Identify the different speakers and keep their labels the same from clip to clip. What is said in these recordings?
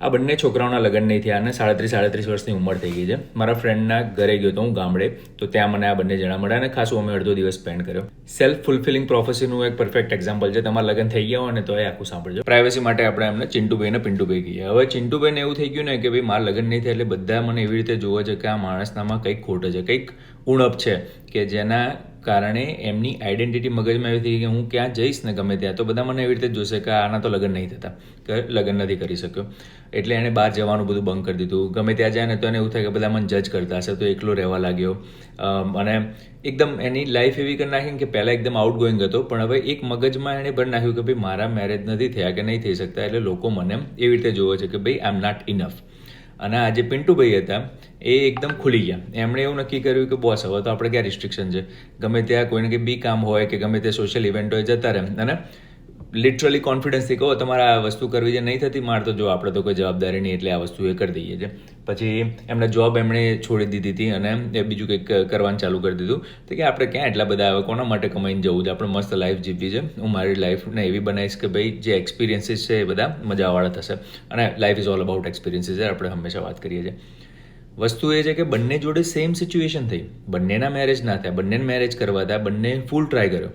Speaker 1: આ બંને છોકરાઓના લગ્ન નહીં થયા અને 37 વર્ષની ઉંમર થઈ ગઈ છે. મારા ફ્રેન્ડના ઘરે ગયો તો હું ગામડે, તો ત્યાં મને આ બંને જણા મળ્યા અને ખાસું અમે અડધો દિવસ સ્પેન્ડ કર્યો. સેલ્ફ ફુલફિલિંગ પ્રોફેસીનું એક પરફેક્ટ એક્ઝામ્પલ છે. તમારા લગ્ન થઈ ગયા હોય ને તો એ આખું સાંભળજો. પ્રાઇવસી માટે આપણે એમને ચિંટુભાઈ ને પિન્ટુભાઈ કહીએ. હવે ચિંટુભાઈને એવું થઈ ગયું ને કે ભાઈ મારા લગ્ન નહીં થાય એટલે બધા મને એવી રીતે જોવે છે કે આ માણસનામાં કંઈક ખોટ છે, કંઈક ઉણપ છે, કે જેના કારણે એમની આઈડેન્ટિટી મગજમાં એવી થઈ કે હું ક્યાં જઈશ ને ગમે ત્યાં તો બધા મને એવી રીતે જોશે કે આના તો લગ્ન નહીં થતા, કે લગ્ન નથી કરી શક્યો. એટલે એણે બહાર જવાનું બધું બંધ કરી દીધું. ગમે ત્યાં જાય ને તો એને એવું થાય કે બધા મને જજ કરતા હશે, તો એકલો રહેવા લાગ્યો. અને એકદમ એની લાઈફ એવી કરી નાખી કે પહેલાં એકદમ આઉટ ગોઈંગ હતો, પણ હવે એક મગજમાં એણે ભરી નાખ્યું કે ભાઈ મારા મેરેજ નથી થયા કે નહીં થઈ શકતા, એટલે લોકો મને એવી રીતે જોવે છે કે ભાઈ આઈ એમ નોટ ઇનફ. અને આ જે પિન્ટુભાઈ હતા એ એકદમ ખુલી ગયા. એમણે એવું નક્કી કર્યું કે બોસ હવે તો આપણે ક્યાં રિસ્ટ્રિક્શન છે, ગમે ત્યાં કોઈને કંઈ બી કામ હોય કે ગમે તે સોશિયલ ઇવેન્ટ હોય જતા રહે. અને લિટરલી કોન્ફિડન્સથી કહો તમારે આ વસ્તુ કરવી જે નહીં થતી, મારે તો જો આપણે તો કોઈ જવાબદારી નહીં એટલે આ વસ્તુ એ કરી દઈએ છીએ. પછી એમના જોબ એમણે છોડી દીધી હતી અને એ બીજું કંઈક કરવાનું ચાલુ કરી દીધું. તો કે આપણે ક્યાં એટલા બધા આવે, કોના માટે કમાઈને જવું છે, આપણે મસ્ત લાઈફ જીવવી છે. હું મારી લાઈફને એવી બનાવીશ કે ભાઈ જે એક્સપિરિયન્સીસ છે એ બધા મજાવાળા થશે. અને life is all about experiences છે, આપણે હંમેશા વાત કરીએ છીએ. વસ્તુ એ છે કે બંને જોડે સેમ સિચ્યુએશન થઈ, બંનેના મેરેજ ના થયા, બંનેને મેરેજ કરવા હતા, બંને ફૂલ ટ્રાય કર્યો,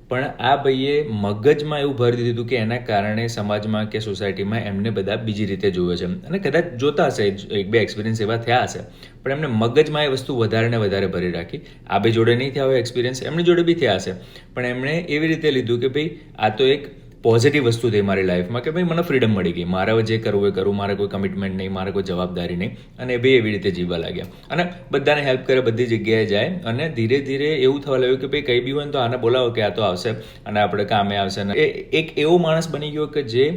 Speaker 1: પણ આ ભાઈએ મગજમાં એવું ભરી દીધું કે એના કારણે સમાજમાં કે સોસાયટીમાં એમને બધા બીજી રીતે જોવે છે. અને કદાચ જોતા હશે, એક બે એક્સપિરિયન્સ એવા થયા હશે, પણ એમને મગજમાં એ વસ્તુ વધારે ને વધારે ભરી રાખી. આ બે જોડે નહીં થયા હોય એક્સપિરિયન્સ, એમની જોડે બી થયા હશે, પણ એમણે એવી રીતે લીધું કે ભાઈ આ તો એક પોઝિટિવ વસ્તુ થઈ મારી લાઈફમાં કે ભાઈ મને ફ્રીડમ મળી ગઈ, મારે જે કરવું એ કરું, મારે કોઈ કમિટમેન્ટ નહીં, મારે કોઈ જવાબદારી નહીં. અને એ બે એવી રીતે જીવવા લાગ્યા અને બધાને હેલ્પ કરે, બધી જગ્યાએ જાય અને ધીરે ધીરે એવું થવા લાગ્યું કે ભાઈ કંઈ બી હોય ને તો આને બોલાવો કે આ તો આવશે અને આપણે કામે આવશે. ને એક એવો માણસ બની ગયો કે જે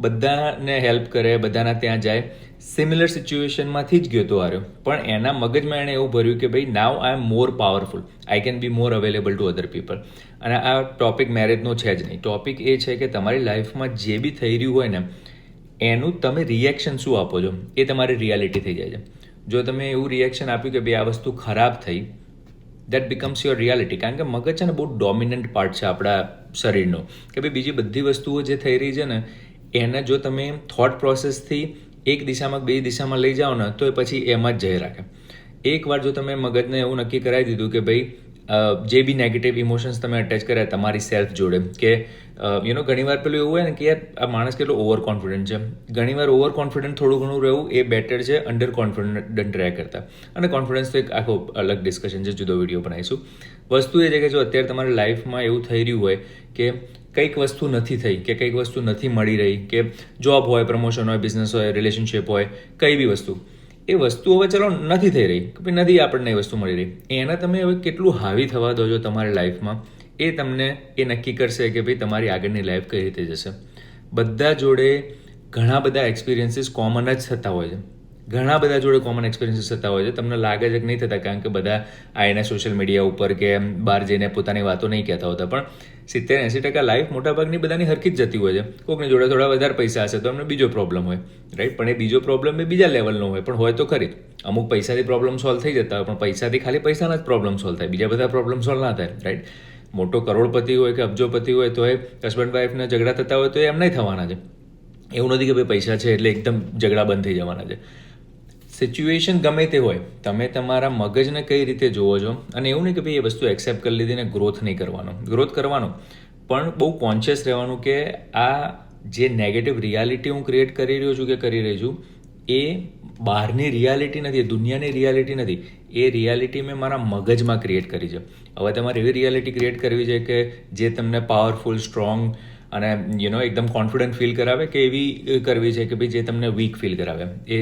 Speaker 1: બધાને હેલ્પ કરે, બધાના ત્યાં જાય. સિમિલર સિચ્યુએશનમાંથી જ ગયો તો આવ્યો, પણ એના મગજમાં એણે એવું ભર્યું કે ભાઈ now I am more powerful, I can be more available to other people. અને આ ટોપિક મેરેજનો છે જ નહીં, ટોપિક એ છે કે તમારી લાઈફમાં જે બી થઈ રહ્યું હોય ને એનું તમે રિએક્શન શું આપો છો એ તમારી રિયાલિટી થઈ જાય છે. જો તમે એવું રિએક્શન આપ્યું કે ભાઈ આ વસ્તુ ખરાબ થઈ, દેટ બિકમ્સ યોર રિયાલિટી. કારણ કે મગજ છે ને બહુ ડોમિનન્ટ પાર્ટ છે આપણા શરીરનો, કે ભાઈ બીજી બધી વસ્તુઓ જે થઈ રહી છે ને એને જો તમે થોટ પ્રોસેસથી એક દિશામાં બે દિશામાં લઈ જાઓ ને તો એ પછી એમાં જ જઈ રાખે. એકવાર જો તમે મગજને એવું નક્કી કરાવી દીધું કે ભાઈ જે બી નેગેટિવ ઇમોશન્સ તમે અટેચ કર્યા તમારી સેલ્ફ જોડે, કે ઘણીવાર પેલું એવું હોય ને કે યાર આ માણસ કેટલો ઓવર કોન્ફિડન્ટ છે, ઘણીવાર ઓવર કોન્ફિડન્ટ થોડું ઘણું રહેવું એ બેટર છે અંડર કોન્ફિડન્ટ રહ્યા કરતાં. અને કોન્ફિડન્સ તો એક આખો અલગ ડિસ્કશન છે, જુદો વિડીયો બનાવીશું. વસ્તુ એ છે કે જો અત્યારે તમારી લાઈફમાં એવું થઈ રહ્યું હોય કે કંઈક વસ્તુ નથી થઈ, કે કંઈક વસ્તુ નથી મળી રહી, કે જોબ હોય, પ્રમોશન હોય, બિઝનેસ હોય, રિલેશનશિપ હોય, કઈ બી વસ્તુ, એ વસ્તુ હવે ચલો નથી થઈ રહી, કે ભાઈ નથી આપણને એ વસ્તુ મળી રહી, એના તમે હવે કેટલું હાવી થવા દો છો તમારી લાઈફમાં એ તમને એ નક્કી કરશે કે ભાઈ તમારી આગળની લાઈફ કઈ રીતે જશે. બધા જોડે ઘણા બધા એક્સપિરિયન્સીસ કોમન જ થતા હોય છે, ઘણા બધા જોડે કોમન એક્સપિરિયન્સીસ થતા હોય છે. તમને લાગે છે કે નહીં થતા, કારણ કે બધા આઈને સોશિયલ મીડિયા ઉપર કે બહાર જઈને પોતાની વાતો નહીં કહેતા હોતા, પણ 70-80% લાઈફ મોટાભાગની બધાની હરખી જ જતી હોય છે. કોઈકની જોડે થોડા વધારે પૈસા હશે તો એમને બીજો પ્રોબ્લેમ હોય, રાઈટ? પણ એ બીજો પ્રોબ્લેમ એ બીજા લેવલનો હોય, પણ હોય તો ખરી. અમુક પૈસાથી પ્રોબ્લેમ સોલ્વ થઈ જતા હોય, પણ પૈસાથી ખાલી પૈસાના જ પ્રોબ્લેમ સોલ્વ થાય, બીજા બધા પ્રોબ્લેમ સોલ્વ ના થાય, રાઈટ? મોટો કરોડપતિ હોય કે અબજોપતિ હોય તો એ હસબન્ડ વાઈફને ઝઘડા થતા હોય તો એ એમ નહીં થવાના છે. એવું નથી કે ભાઈ પૈસા છે એટલે એકદમ ઝઘડા બંધ થઈ જવાના છે. સિચ્યુએશન ગમે તે હોય, તમે તમારા મગજને કઈ રીતે જોવો છો. અને એવું નહીં કે ભાઈ એ વસ્તુ એક્સેપ્ટ કરી લીધી ને ગ્રોથ નહીં કરવાનો, ગ્રોથ કરવાનો, પણ બહુ કોન્શિયસ રહેવાનું કે આ જે નેગેટિવ રિયાલિટી હું ક્રિએટ કરી રહ્યો છું કે કરી રહી છું એ બહારની રિયાલિટી નથી, એ દુનિયાની રિયાલિટી નથી, એ રિયાલિટી મેં મારા મગજમાં ક્રિએટ કરી છે. હવે તમારે એવી રિયાલિટી ક્રિએટ કરવી છે કે જે તમને પાવરફુલ, સ્ટ્રોંગ અને એકદમ કોન્ફિડન્ટ ફીલ કરાવે, કે એવી કરવી છે કે ભાઈ જે તમને વીક ફીલ કરાવે. એ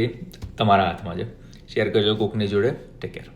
Speaker 1: તમારા હાથમાં છે. શેર કરજો કોકની જોડે. Take care.